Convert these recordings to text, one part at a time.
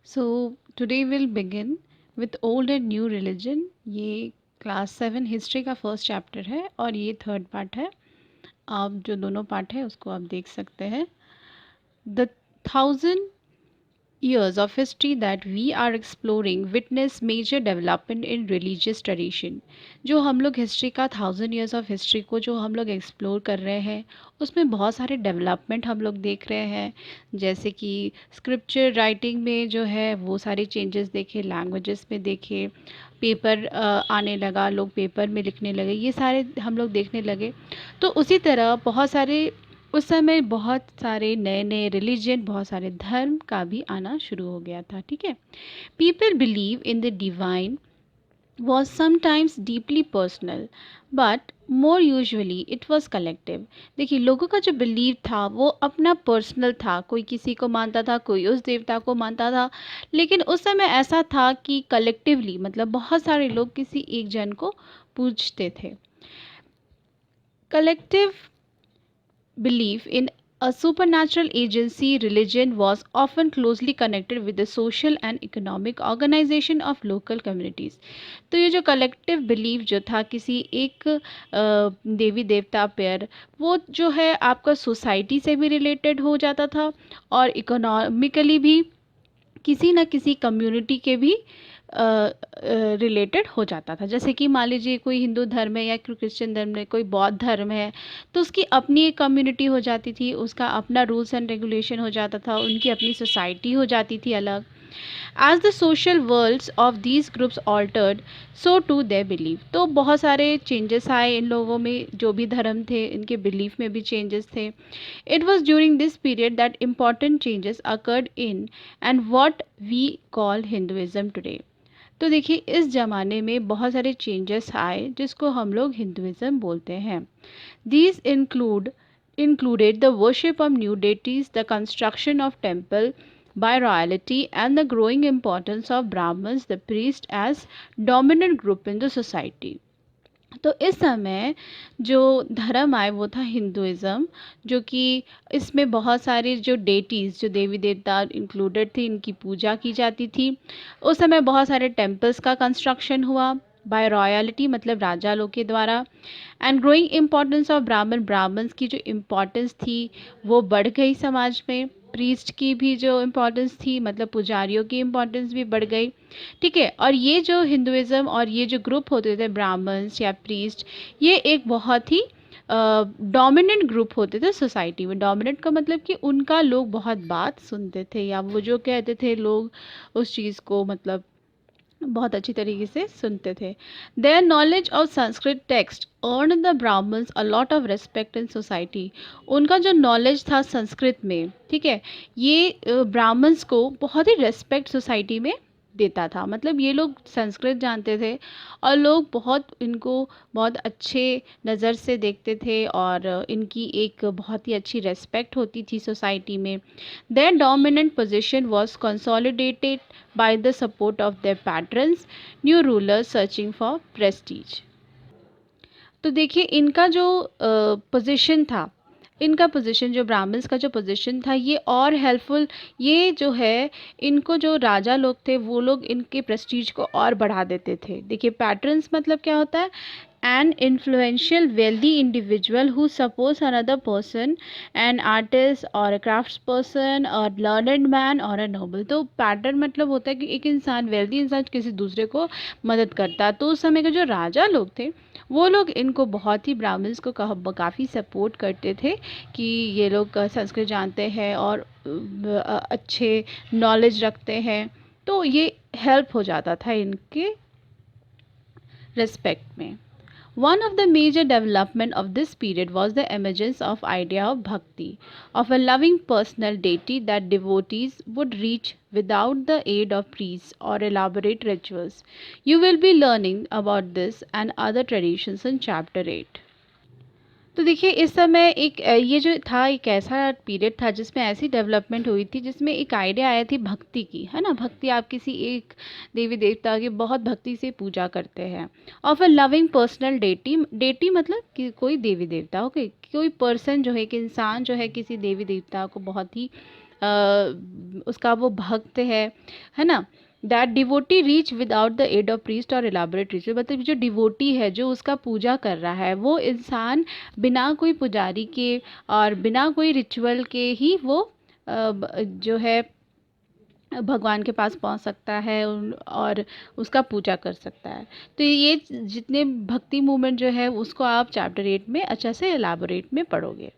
So today we'll begin with old and new religion. ये class 7 history का first chapter है और ये थर्ड पार्ट है। आप जो दोनों पार्ट है उसको आप देख सकते हैं। The 1000 years of history that we are exploring witness major development in religious tradition। जो हम लोग हिस्ट्री का 1000 years of history को जो हम लोग एक्सप्लोर कर रहे हैं उसमें बहुत सारे डेवलपमेंट हम लोग देख रहे हैं। जैसे कि स्क्रिप्चर राइटिंग में जो है वो सारे चेंजेस देखे, लैंग्वेजेस में देखे, पेपर आने लगा, लोग पेपर में लिखने लगे, ये सारे हम लोग देखने लगे। तो उसी तरह बहुत सारे उस समय बहुत सारे नए नए रिलीजन, बहुत सारे धर्म का भी आना शुरू हो गया था। ठीक है। People believe in the divine was sometimes deeply personal but more usually it was collective। देखिए, लोगों का जो बिलीव था वो अपना पर्सनल था, कोई किसी को मानता था, कोई उस देवता को मानता था, लेकिन उस समय ऐसा था कि कलेक्टिवली मतलब बहुत सारे लोग किसी एक जन को पूजते थे। Collective belief in a supernatural agency religion was often closely connected with the social and economic organization of local communities। तो ये जो कलेक्टिव बिलीफ जो था किसी एक देवी देवता पर, वो जो है आपका सोसाइटी से भी रिलेटेड हो जाता था और इकोनॉमिकली भी किसी न किसी कम्युनिटी के भी रिलेटेड हो जाता था। जैसे कि मान लीजिए कोई हिंदू धर्म है या क्रिश्चियन धर्म है, कोई बौद्ध धर्म है, तो उसकी अपनी एक कम्युनिटी हो जाती थी, उसका अपना रूल्स एंड रेगुलेशन हो जाता था, उनकी अपनी सोसाइटी हो जाती थी अलग। As the social worlds of these groups altered so too their belief. तो बहुत सारे चेंजेस आए इन लोगों में, जो भी धर्म थे इनके बिलीफ में भी चेंजेस थे। It was during this period that important changes occurred in and what we call Hinduism today. तो देखिए, इस ज़माने में बहुत सारे चेंजेस आए जिसको हम लोग हिंदुइज्म बोलते हैं। These included the worship of new deities, the construction of temple by royalty, and the growing importance of Brahmins, the priest, as dominant group in the society। तो इस समय जो धर्म आए वो था हिंदुइज़्म, जो कि इसमें बहुत सारे जो डेटीज़, जो देवी देवता इंक्लूडेड थे, इनकी पूजा की जाती थी। उस समय बहुत सारे टेम्पल्स का कंस्ट्रक्शन हुआ बाय रॉयलिटी, मतलब राजा लोग के द्वारा। And growing importance of Brahmins की जो इम्पोर्टेंस थी वो बढ़ गई समाज में। प्रीस्ट की भी जो इम्पोर्टेंस थी, मतलब पुजारियों की इम्पोर्टेंस भी बढ़ गई। ठीक है। और ये जो हिंदुइज़्म और ये जो ग्रुप होते थे ब्राह्मण्स या प्रीस्ट, ये एक बहुत ही डोमिनेंट ग्रुप होते थे सोसाइटी में। डोमिनेंट का मतलब कि उनका लोग बहुत बात सुनते थे, या वो जो कहते थे लोग उस चीज़ को मतलब बहुत अच्छी तरीके से सुनते थे। Their knowledge of Sanskrit text earn the Brahmins a lot of respect in society. उनका जो नॉलेज था संस्कृत में, ठीक है, ये ब्राह्मण्स को बहुत ही रेस्पेक्ट सोसाइटी में देता था। मतलब ये लोग संस्कृत जानते थे और लोग बहुत इनको बहुत अच्छे नज़र से देखते थे और इनकी एक बहुत ही अच्छी रेस्पेक्ट होती थी सोसाइटी में। Their dominant position was consolidated by the support of their patrons, new rulers searching for prestige। तो देखिए, इनका जो पोजीशन था, इनका पोजीशन, जो ब्राह्मण्स का जो पोजीशन था, ये और हेल्पफुल, ये जो है इनको जो राजा लोग थे वो लोग इनके प्रेस्टीज को और बढ़ा देते थे। देखिए, पैट्रन्स मतलब क्या होता है? an influential wealthy individual who supports another person, an artist or a craftsperson or learned man or a noble। तो पैटर्न मतलब होता है कि एक इंसान, वेल्दी इंसान किसी दूसरे को मदद करता। तो उस समय के जो राजा लोग थे वो लोग इनको बहुत ही, ब्राह्मण्स को काफ़ी सपोर्ट करते थे कि ये लोग संस्कृत जानते हैं और अच्छे नॉलेज रखते हैं। तो ये हेल्प हो जाता था इनके रिस्पेक्ट में। One of the major development of this period was the emergence of idea of bhakti, of a loving personal deity that devotees would reach without the aid of priests or elaborate rituals। You will be learning about this and other traditions in chapter 8। तो देखिए, इस समय एक ये जो था एक ऐसा पीरियड था जिसमें ऐसी डेवलपमेंट हुई थी जिसमें एक आइडिया आया थी भक्ति की, है ना। भक्ति, आप किसी एक देवी देवता की बहुत भक्ति से पूजा करते हैं। Of a loving personal deity, deity मतलब कि कोई देवी देवता, ओके, कोई पर्सन जो है, एक इंसान जो है किसी देवी देवता को बहुत ही उसका वो भक्त है ना। That devotee reach without the aid of priest or elaborate ritual, मतलब जो डिवोटी है जो उसका पूजा कर रहा है वो इंसान बिना कोई पुजारी के और बिना कोई रिचुअल के ही वो जो है भगवान के पास पहुंच सकता है और उसका पूजा कर सकता है। तो ये जितने भक्ति मूवमेंट जो है उसको आप चैप्टर 8 में अच्छा से एलाबोरेट में पढ़ोगे।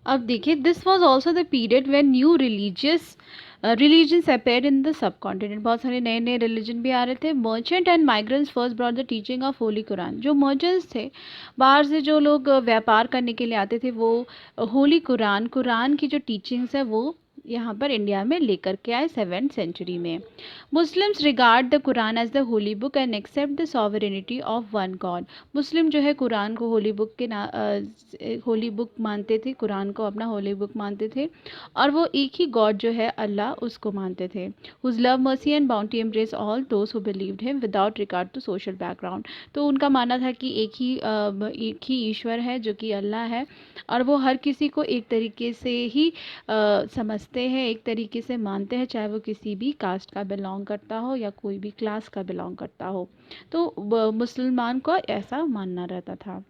अब देखिए, this was also the period when new religions appear in the sub continent, बहुत सारे नए नए रिलीजन भी आ रहे थे। Merchant and migrants first brought the teaching of Holi Quran, जो मर्चेंट्स थे बाहर से जो लोग व्यापार करने के लिए आते थे वो होली कुरान की जो टीचिंग्स है वो यहाँ पर इंडिया में लेकर के आए 7th सेंचुरी में। Muslims regard the Quran as the holy book and accept the sovereignty of one God. Muslim जो है कुरान को होली बुक के होली बुक मानते थे, कुरान को अपना होली बुक मानते थे और वो एक ही गॉड जो है अल्लाह उसको मानते थे। Whose love mercy and bounty embrace all those who believed him without regard to social background. तो उनका मानना था कि एक ही ईश्वर है जो कि अल्लाह है और वो हर किसी को एक तरीके से ही समझते हैं, एक तरीके से मानते हैं, चाहे वो किसी भी कास्ट का बिलोंग करता हो या कोई भी क्लास का बिलोंग करता हो। तो मुसलमान को ऐसा मानना रहता था।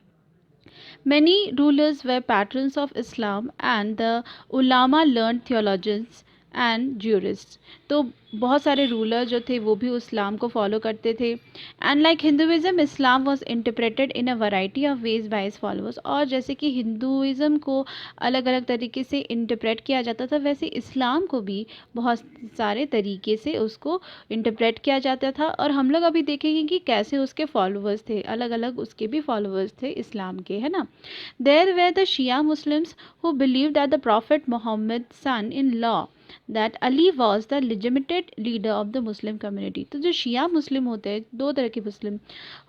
Many rulers were patrons of Islam and the ulama learned theologians and jurists। तो बहुत सारे रूलर जो थे वो भी इस्लाम को फॉलो करते थे। And like Hinduism Islam was interpreted in a variety of ways by his followers, और जैसे कि हिंदुइज़्म को अलग अलग तरीके से इंटरप्रेट किया जाता था वैसे इस्लाम को भी बहुत सारे तरीके से उसको इंटरप्रेट किया जाता था। और हम लोग अभी देखेंगे कि कैसे उसके फॉलोअर्स थे, अलग अलग उसके भी फॉलोअर्स थे इस्लाम के, है ना। There were the Shia Muslims who believe that the prophet Mohammad son in law that Ali was the legitimate leader of the Muslim community. तो जो शिया मुस्लिम होते हैं, दो तरह के मुस्लिम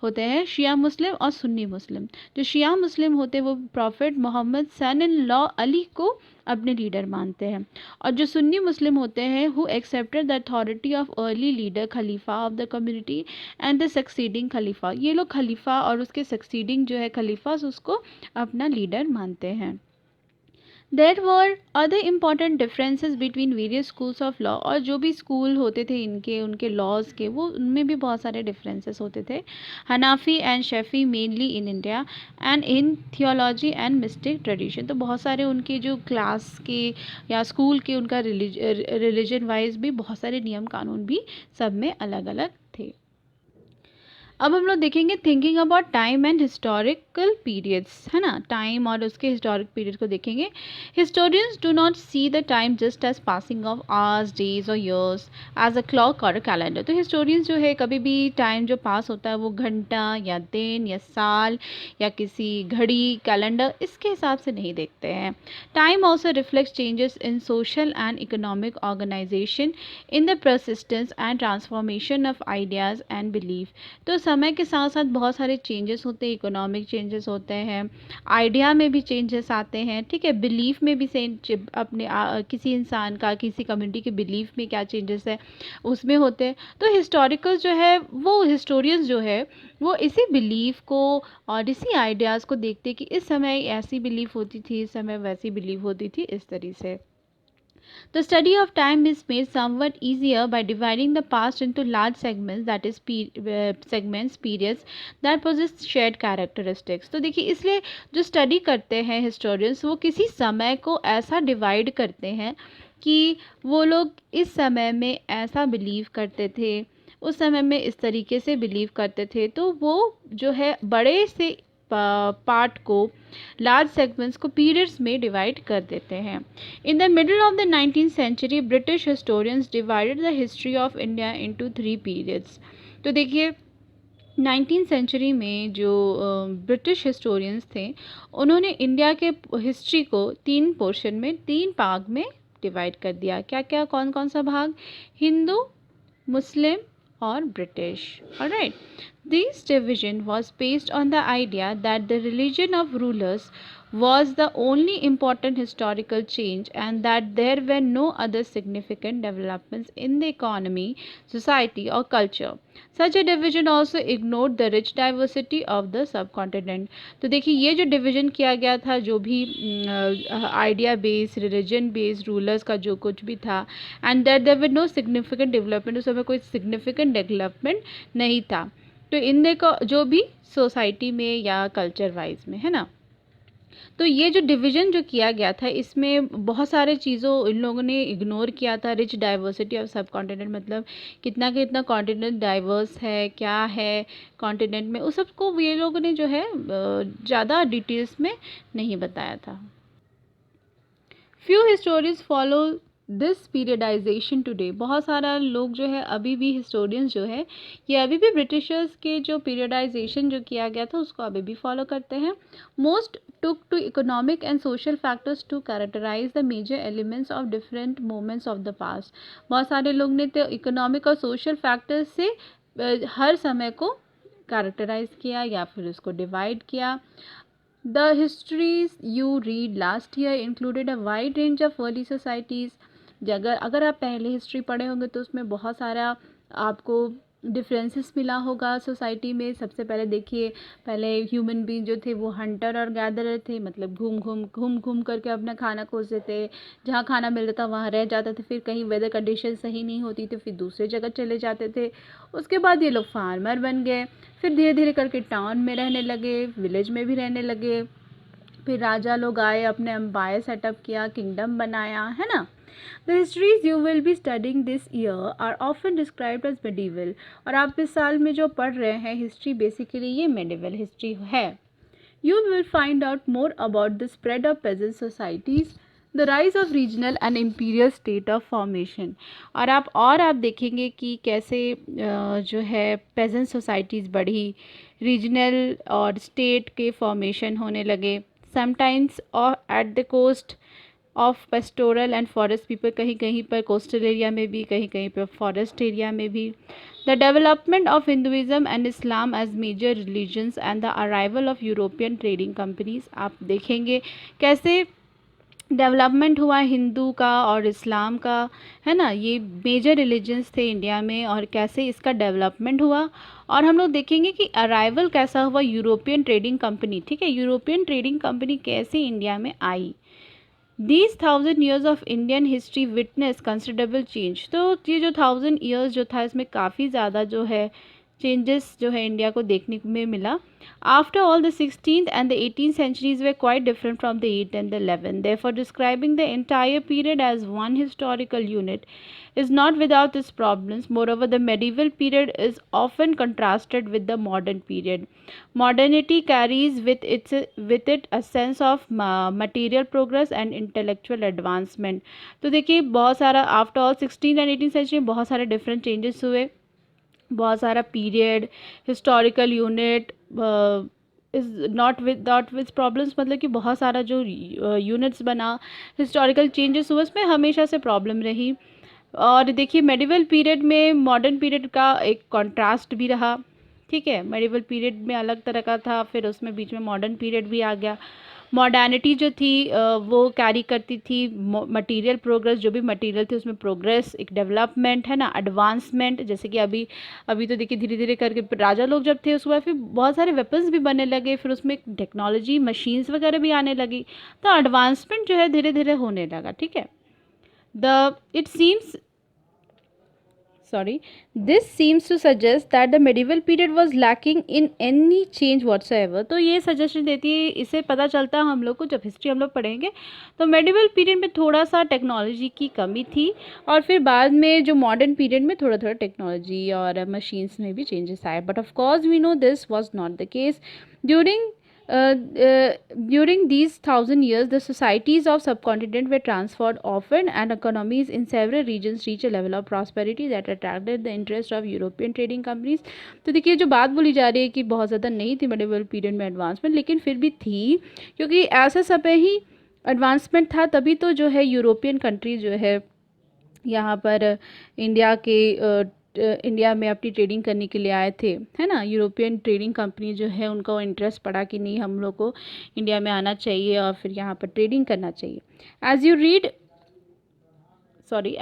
होते हैं, शिया मुस्लिम और सुन्नी मुस्लिम। जो शिया मुस्लिम होते हैं वो prophet Mohammad son in law Ali को अपने लीडर मानते हैं, और जो सुन्नी मुस्लिम होते हैं who accepted the authority of early leader khalifa of the community and the succeeding khalifa. ये लोग खलीफा और उसके सक्सीडिंग जो है खलीफा उसको अपना लीडर मानते हैं। There were other important differences between various schools of law, और जो भी स्कूल होते थे इनके उनके लॉज के वो उनमें भी बहुत सारे डिफरेंसेस होते थे। Hanafi and शेफी mainly in India and in theology and mistake tradition. तो बहुत सारे उनके जो क्लास के या स्कूल के उनका रिलीजन वाइज भी बहुत सारे नियम कानून भी सब में अलग अलग थे। अब हम लोग देखेंगे thinking about time and historical periods, है ना। टाइम और उसके हिस्टोरिक पीरियड को देखेंगे। Historians do not see the time just as passing of hours, days or years as a clock or a calendar. तो हिस्टोरियंस जो है कभी भी टाइम जो पास होता है वो घंटा या दिन या साल या किसी घड़ी कैलेंडर इसके हिसाब से नहीं देखते हैं। Time also reflects changes in social and economic organisation in the persistence and transformation of ideas and belief. तो समय के साथ साथ बहुत सारे चेंजेस होते हैं, इकोनॉमिक चेंजेस होते हैं, आइडिया में भी चेंजेस आते हैं, ठीक है, बिलीफ में भी अपने किसी इंसान का किसी कम्युनिटी के बिलीफ में क्या चेंजेस है उसमें होते हैं। तो हिस्टोरिकल जो है वो हिस्टोरियंस जो है वो इसी बिलीफ को और इसी आइडियाज़ को देखते हैं कि इस समय ऐसी बिलीफ होती थी, इस समय वैसी बिलीफ होती थी, इस तरीके से। The study of time is made somewhat easier by dividing the past into large segments, that is segments, periods that possess shared characteristics। तो देखिए इसलिए जो स्टडी करते हैं हिस्टोरियंस वो किसी समय को ऐसा डिवाइड करते हैं कि वो लोग इस समय में ऐसा बिलीव करते थे, उस समय में इस तरीके से बिलीव करते थे, तो वो जो है बड़े से पार्ट को लार्ज सेगमेंट्स को पीरियड्स में डिवाइड कर देते हैं। In the middle of the 19th century British historians divided the history of India into 3 periods. तो देखिए 19th सेंचुरी में जो ब्रिटिश हिस्टोरियंस थे उन्होंने इंडिया के हिस्ट्री को 3 पोर्शन में 3 भाग में डिवाइड कर दिया। क्या क्या, कौन कौन सा भाग? हिंदू, मुस्लिम और British. Alright, This division was based on the idea that the religion of rulers was the only important historical change and that there were no other significant developments in the economy, society, or culture. Such a division also ignored the rich diversity of the subcontinent. तो देखिए ये जो division किया गया था, जो भी idea based religion based rulers का जो कुछ भी था, and that there were no significant development, उस समय कोई सिग्निफिकेंट डेवलपमेंट नहीं था तो इन देखो जो भी सोसाइटी में या कल्चर वाइज में, है ना। तो ये जो डिवीज़न जो किया गया था इसमें बहुत सारे चीज़ों इन लोगों ने इग्नोर किया था। रिच डाइवर्सिटी ऑफ सब कॉन्टिनेंट मतलब कितना कितना कॉन्टिनेंट डाइवर्स है, क्या है कॉन्टिनेंट में, उस सबको ये लोगों ने जो है ज़्यादा डिटेल्स में नहीं बताया था। Few historians follow this periodisation today. बहुत सारा लोग जो है अभी भी हिस्टोरियंस जो है ये अभी भी ब्रिटिशर्स के जो पीरियडाइजेशन जो किया गया था उसको अभी भी फॉलो करते हैं। Most took to economic and social factors to characterize the major elements of different moments of the past। बहुत सारे लोग ने तो इकोनॉमिक और सोशल फैक्टर्स से हर समय को कैरेक्टराइज किया या फिर उसको डिवाइड किया। The histories you read last year included a wide range of early societies। अगर आप पहले हिस्ट्री पढ़े होंगे तो उसमें बहुत सारा आपको डिफरेंसेस मिला होगा सोसाइटी में। सबसे पहले देखिए, पहले ह्यूमन बीइंग जो थे वो हंटर और गैदरर थे, मतलब घूम घूम करके अपना खाना खोजते थे। जहाँ खाना मिलता था वहाँ रह जाते थे, फिर कहीं वेदर कंडीशन सही नहीं होती तो फिर दूसरे जगह चले जाते थे। उसके बाद ये लोग फार्मर बन गए, फिर धीरे धीरे करके टाउन में रहने लगे, विलेज में भी रहने लगे। फिर राजा लोग आए, अपने एम्पायर सेटअप किया, किंगडम बनाया, है ना। The histories you will be studying this year are often described as medieval। और आप इस साल में जो पढ़ रहे हैं हिस्ट्री बेसिकली ये medieval हिस्ट्री है। You will find out more about the spread of peasant societies, the rise of regional and imperial state of formation। और आप देखेंगे कि कैसे जो है peasant societies बढ़ी, regional और state के formation होने लगे। Sometimes at the coast of pastoral and forest people, कहीं कहीं पर कोस्टल एरिया में भी, कहीं कहीं पर फॉरेस्ट एरिया में भी। The development of Hinduism and Islam as major religions and the arrival of European trading companies. आप देखेंगे कैसे डेवलपमेंट हुआ हिंदू का और इस्लाम का, है ना, ये मेजर रिलीजन्स थे इंडिया में, और कैसे इसका डेवलपमेंट हुआ। और हम लोग देखेंगे कि अराइवल कैसा हुआ यूरोपियन ट्रेडिंग कंपनी, ठीक है, यूरोपियन ट्रेडिंग कंपनी कैसे इंडिया में आई। These 1000 years of Indian history witness considerable change। तो ये जो 1000 years जो था इसमें काफ़ी ज़्यादा जो है चेंजेस जो है इंडिया को देखने में मिला। After all, the 16th and the 18th centuries were quite different from the 8th and the 11th। Therefore, describing the entire period as one historical unit is not without its problems। Moreover, the medieval period is often contrasted with the modern period। Modernity carries with it a sense of material progress and intellectual advancement। तो देखिए बहुत सारा after all 16 and 18 century में बहुत सारे different changes हुए, बहुत सारा period historical unit is not with problems, मतलब कि बहुत सारा जो यूनिट्स बना, हिस्टोरिकल चेंजेस हुए, उसमें हमेशा से प्रॉब्लम रही। और देखिए मेडिवल पीरियड में मॉडर्न पीरियड का एक कॉन्ट्रास्ट भी रहा, ठीक है। मेडिवल पीरियड में अलग तरह का था, फिर उसमें बीच में मॉडर्न पीरियड भी आ गया। मॉडर्निटी जो थी वो कैरी करती थी मटेरियल प्रोग्रेस, जो भी मटेरियल थी उसमें प्रोग्रेस, एक डेवलपमेंट, है ना, एडवांसमेंट। जैसे कि अभी तो देखिए धीरे धीरे करके राजा लोग जब थे उसके बाद फिर बहुत सारे वेपन्स भी बनने लगे, फिर उसमें टेक्नोलॉजी मशीन्स वगैरह भी आने लगी, तो एडवांसमेंट जो है धीरे धीरे होने लगा, ठीक है। This seems to suggest that the medieval period was lacking in any change whatsoever। तो ये सजेशन देती है, इससे पता चलता है हम लोग को, जब हिस्ट्री हम लोग पढ़ेंगे तो मेडिवल पीरियड में थोड़ा सा टेक्नोलॉजी की कमी थी, और फिर बाद में जो मॉडर्न पीरियड में थोड़ा थोड़ा टेक्नोलॉजी और मशीन्स में भी चेंजेस आए। But of course we know this was not the case. During these 1000 years, the societies of subcontinent were transformed often, and economies in several regions reached a level of prosperity that attracted the interest of European trading companies। तो देखिए जो बात बोली जा रही है कि बहुत ज़्यादा नहीं थी मेडिवल पीरियड में एडवांसमेंट, लेकिन फिर भी थी, क्योंकि ऐसा समय ही एडवांसमेंट था, तभी तो जो है यूरोपियन कंट्री जो है यहाँ पर इंडिया के इंडिया में अपनी ट्रेडिंग करने के लिए आए थे, है ना। यूरोपियन ट्रेडिंग कंपनी जो है उनका वो इंटरेस्ट पड़ा कि नहीं, हम लोग को इंडिया में आना चाहिए और फिर यहाँ पर ट्रेडिंग करना चाहिए। As you read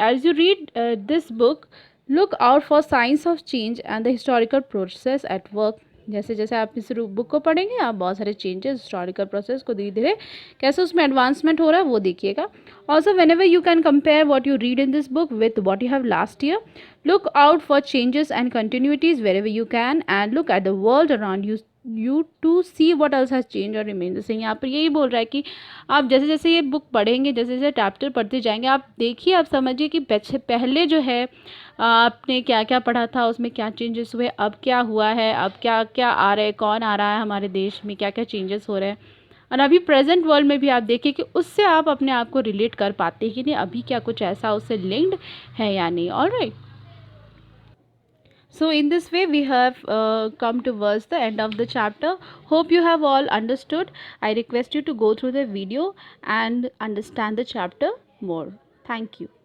as you read this book, look out for signs of change and the historical process at work। जैसे जैसे आप इस बुक को पढ़ेंगे आप बहुत सारे चेंजेस, हिस्टोरिकल प्रोसेस को धीरे धीरे कैसे उसमें एडवांसमेंट हो रहा है वो देखिएगा। Also whenever you can compare what you read in this book with what you have last year, look out for changes and continuities wherever you can and look at the world around you to see what else has change और remain the same. यहाँ पर यही बोल रहा है कि आप जैसे जैसे ये बुक पढ़ेंगे, जैसे जैसे चैप्टर पढ़ते जाएंगे, आप देखिए, आप समझिए कि पहले जो है आपने क्या क्या पढ़ा था, उसमें क्या चेंजेस हुए, अब क्या हुआ है, अब क्या क्या आ रहा है, कौन आ रहा है हमारे देश में, क्या क्या चेंजेस हो रहे हैं, और अभी प्रेजेंट वर्ल्ड में भी आप देखिए कि उससे आप अपने आप को रिलेट कर पाते हैं कि नहीं, अभी क्या कुछ ऐसा उससे लिंक्ड है या नहीं। Alright, so in this way we have come towards the end of the chapter. Hope you have all understood. I request you to go through the video and understand the chapter more. Thank you.